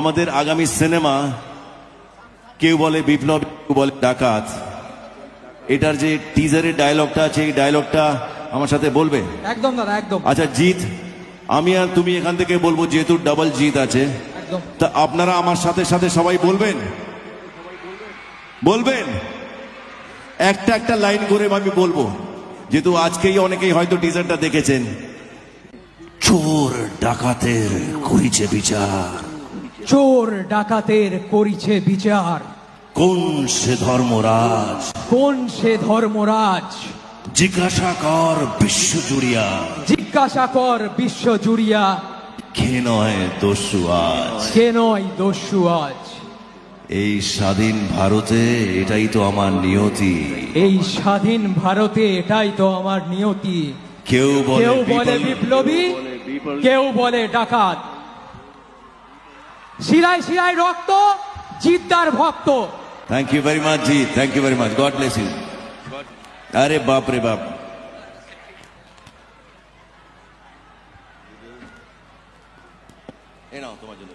আমাদের আগামী সিনেমা কেউ বলে বিপ্লব, কেউ বলে ডাকাত। এটার যে টিজারের ডায়লগটা আছে, এই ডায়লগটা আমার সাথে বলবে? একদম দাদা, একদম। আচ্ছা জিৎ, আমি আর তুমি এখান থেকে বলবো, যেহেতু ডাবল জিৎ আছে, একদম। তা আপনারা আমার সাথে সাথে সবাই বলবেন, বলবেন একটা একটা লাইন করে আমি বলবো, যেহেতু আজকেই অনেকেই হয়তো টিজারটা দেখেছেন। চোর ডাকাতের করিছে বিচার, চোর ডাকাতের করিছে বিচার, কোন সে ধর্মরাজ, কোন সে ধর্মরাজ, জিজ্ঞাসা কর বিশ্ব জুড়িয়া, জিজ্ঞাসা কর বিশ্ব জুড়িয়া, কে নয় দস্যু আজ, কে নয় দস্যু আজ। এই স্বাধীন ভারতে এটাই তো আমার নিয়তি। এই স্বাধীন ভারতে এটাই তো আমার নিয়তি। কেউ কেউ বলে বলে বিপ্লবী, কেউ বলে ডাকাত। শিরায় শিরায় রক্ত, জিদ্দার ভক্ত। Thank you very much ji, thank you very much, God bless you. আরে বাপ রে বাপ, এ নাও তোমার জন্য।